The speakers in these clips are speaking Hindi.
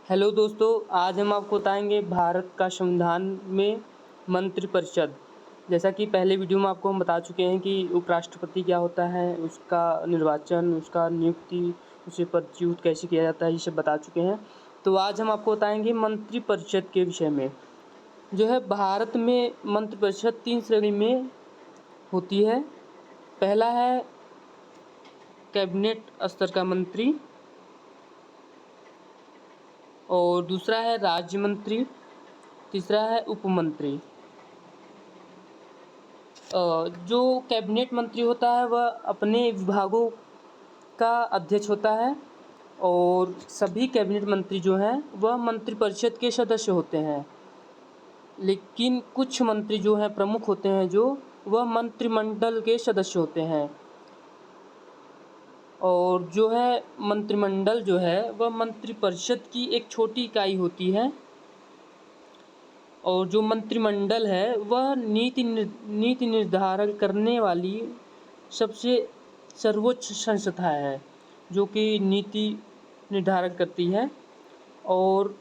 हेलो दोस्तों, आज हम आपको बताएंगे भारत का संविधान में मंत्रिपरिषद। जैसा कि पहले वीडियो में आपको हम बता चुके हैं कि उपराष्ट्रपति क्या होता है, उसका निर्वाचन, उसका नियुक्ति, उसे पदच्युत कैसे किया जाता है, ये सब बता चुके हैं। तो आज हम आपको बताएंगे मंत्रिपरिषद के विषय में। जो है भारत में मंत्रिपरिषद 3 श्रेणी में होती है। पहला है कैबिनेट स्तर का मंत्री, और दूसरा है राज्य मंत्री, तीसरा है उप मंत्री। जो कैबिनेट मंत्री होता है वह अपने विभागों का अध्यक्ष होता है, और सभी कैबिनेट मंत्री जो हैं वह मंत्रिपरिषद के सदस्य होते हैं। लेकिन कुछ मंत्री जो हैं प्रमुख होते हैं, जो वह मंत्रिमंडल के सदस्य होते हैं। और जो है मंत्रिमंडल जो है वह मंत्रिपरिषद की एक छोटी इकाई होती है। और जो मंत्रिमंडल है वह नीति निर्धारण करने वाली सबसे सर्वोच्च संस्था है, जो कि नीति निर्धारण करती है। और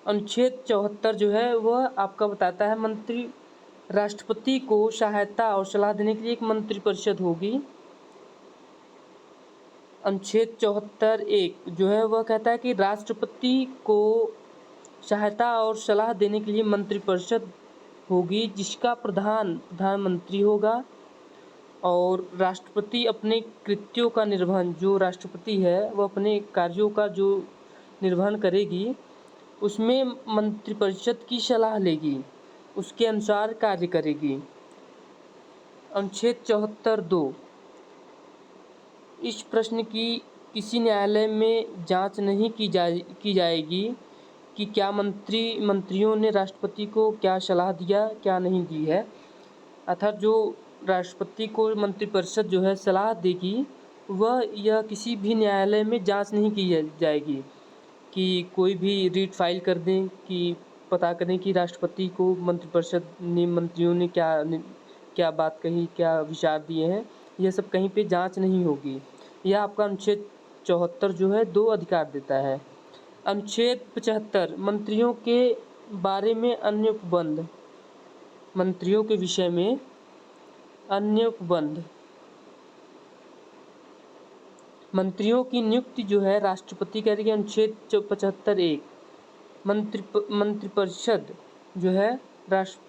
अनुच्छेद 74 जो है वह आपका बताता है मंत्री राष्ट्रपति को सहायता और सलाह देने के लिए एक मंत्रिपरिषद होगी। अनुच्छेद 74(1) जो है वह कहता है कि राष्ट्रपति को सहायता और सलाह देने के लिए मंत्रिपरिषद होगी, जिसका प्रधानमंत्री होगा। और राष्ट्रपति अपने कृत्यों का निर्वहन, जो राष्ट्रपति है वह अपने कार्यों का जो निर्वहन करेगी, उसमें मंत्रिपरिषद की सलाह लेगी, उसके अनुसार कार्य करेगी। अनुच्छेद 74(2) इस प्रश्न की किसी न्यायालय में जांच नहीं की जाएगी कि क्या मंत्रियों ने राष्ट्रपति को क्या सलाह दिया, क्या नहीं दी है। अर्थात जो राष्ट्रपति को मंत्रिपरिषद जो है सलाह देगी, वह यह किसी भी न्यायालय में जांच नहीं की जाएगी कि कोई भी रीट फाइल कर दें कि पता करें कि राष्ट्रपति को मंत्रिपरिषद ने मंत्रियों ने क्या बात कही, क्या विचार दिए हैं। यह सब कहीं पे जांच नहीं होगी। यह आपका अनुच्छेद 74 जो है 2 अधिकार देता है। अनुच्छेद 75 मंत्रियों के बारे में अन्य उपबंध। मंत्रियों के विषय में अन्य उपबंध। मंत्रियों की नियुक्ति जो है राष्ट्रपति करेगी। अनुच्छेद 75(1) मंत्रिपरिषद जो है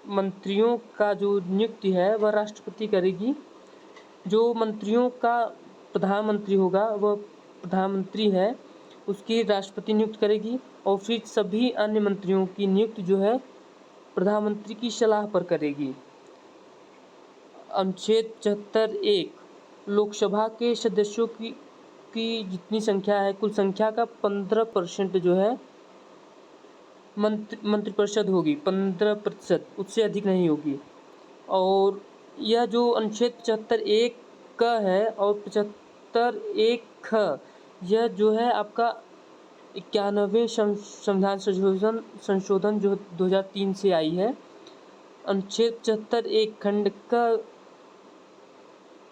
मंत्रियों का जो नियुक्ति है वह राष्ट्रपति करेगी। जो मंत्रियों का प्रधानमंत्री होगा, वह प्रधानमंत्री है, उसकी राष्ट्रपति नियुक्त करेगी। और फिर सभी अन्य मंत्रियों की नियुक्ति जो है प्रधानमंत्री की सलाह पर करेगी। अनुच्छेद 74(1) लोकसभा के सदस्यों की जितनी संख्या है, कुल संख्या का 15% जो है मंत्रिपरिषद होगी। 15%, उससे अधिक नहीं होगी। और यह जो अनुच्छेद 75(1) का है और 75(1) ख, यह जो है आपका 91वें संविधान संशोधन जो 2003 से आई है। अनुच्छेद 74(1) खंड का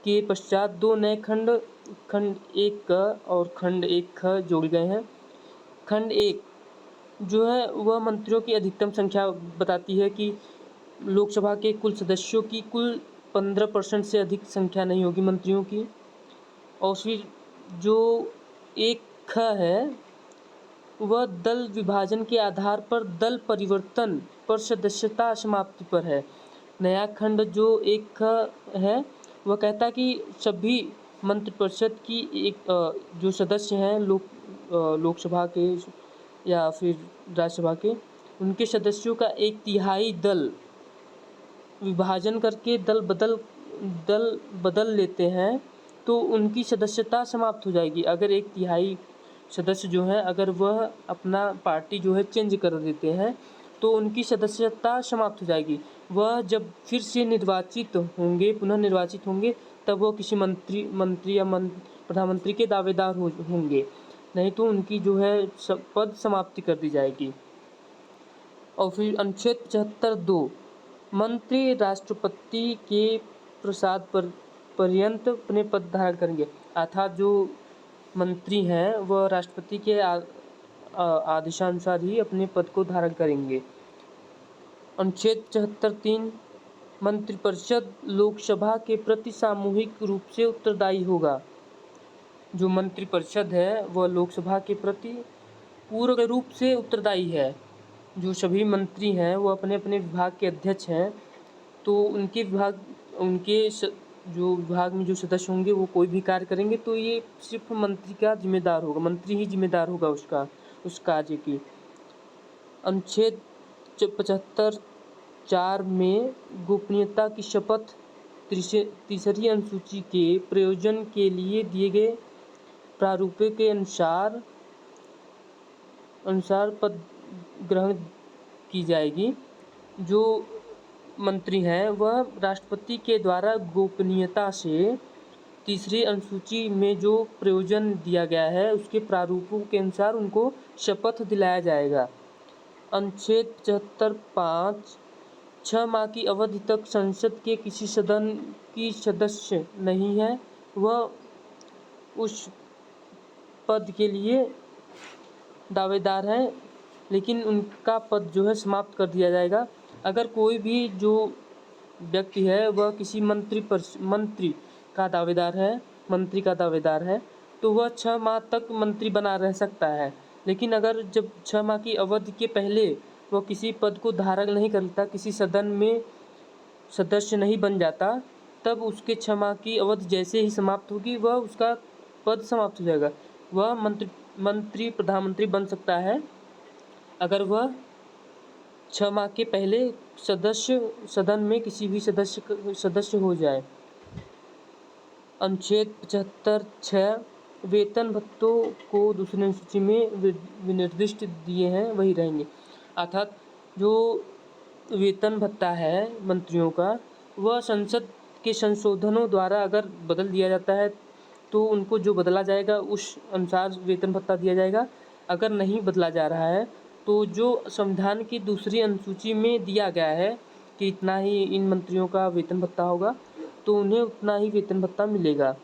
के पश्चात 2 नए खंड 1 क और खंड 1 ख जोड़े गए हैं। खंड 1 जो है वह मंत्रियों की अधिकतम संख्या बताती है कि लोकसभा के कुल सदस्यों की कुल 15% से अधिक संख्या नहीं होगी मंत्रियों की। और फिर जो 1 ख है वह दल विभाजन के आधार पर दल परिवर्तन पर सदस्यता समाप्ति पर है। नया खंड जो 1 ख है वह कहता है कि सभी मंत्रिपरिषद की जो सदस्य हैं लोकसभा के या फिर राज्यसभा के, उनके सदस्यों का 1/3 दल विभाजन करके दल बदल लेते हैं, तो उनकी सदस्यता समाप्त हो जाएगी। अगर 1/3 सदस्य जो हैं अगर वह अपना पार्टी जो है चेंज कर देते हैं, तो उनकी सदस्यता समाप्त हो जाएगी। वह जब फिर से पुनः निर्वाचित होंगे, तब वो किसी मंत्री या प्रधानमंत्री के दावेदार होंगे, नहीं तो उनकी जो है पद समाप्ति कर दी जाएगी। और फिर अनुच्छेद 75(2) मंत्री राष्ट्रपति के प्रसाद पर्यंत अपने पद धारण करेंगे। अर्थात जो मंत्री हैं वह राष्ट्रपति के आदेशानुसार ही अपने पद को धारण करेंगे। अनुच्छेद 74(3) मंत्रिपरिषद लोकसभा के प्रति सामूहिक रूप से उत्तरदायी होगा। जो मंत्रिपरिषद है वह लोकसभा के प्रति पूर्ण रूप से उत्तरदायी है। जो सभी मंत्री हैं वो अपने अपने विभाग के अध्यक्ष हैं, तो जो विभाग में जो सदस्य होंगे वो कोई भी कार्य करेंगे तो ये सिर्फ मंत्री का जिम्मेदार होगा, मंत्री ही जिम्मेदार होगा उस कार्य की। अनुच्छेद 75(4) में गोपनीयता की शपथ तीसरी अनुसूची के प्रयोजन के लिए दिए गए प्रारूपों के अनुसार पद ग्रहण की जाएगी। जो मंत्री हैं वह राष्ट्रपति के द्वारा गोपनीयता से तीसरी अनुसूची में जो प्रयोजन दिया गया है उसके प्रारूपों के अनुसार उनको शपथ दिलाया जाएगा। अनुच्छेद 75(5) 6 माह की अवधि तक संसद के किसी सदन की सदस्य नहीं है वह उस पद के लिए दावेदार हैं, लेकिन उनका पद जो है समाप्त कर दिया जाएगा। अगर कोई भी जो व्यक्ति है वह किसी मंत्री का दावेदार है तो वह 6 माह तक मंत्री बना रह सकता है। लेकिन अगर जब 6 माह की अवधि के पहले वह किसी पद को धारण नहीं करता, किसी सदन में सदस्य नहीं बन जाता, तब उसके 6 माह की अवधि जैसे ही समाप्त होगी वह उसका पद समाप्त हो जाएगा। वह मंत्री प्रधानमंत्री बन सकता है अगर वह 6 माह के पहले सदन में किसी भी सदस्य हो जाए। अनुच्छेद 75(6) वेतन भत्तों को दूसरी अनुसूची में विनिर्दिष्ट दिए हैं वही रहेंगे। अर्थात जो वेतन भत्ता है मंत्रियों का वह संसद के संशोधनों द्वारा अगर बदल दिया जाता है तो उनको जो बदला जाएगा उस अनुसार वेतन भत्ता दिया जाएगा। अगर नहीं बदला जा रहा है तो जो संविधान की दूसरी अनुसूची में दिया गया है कि इतना ही इन मंत्रियों का वेतन भत्ता होगा तो उन्हें उतना ही वेतन भत्ता मिलेगा।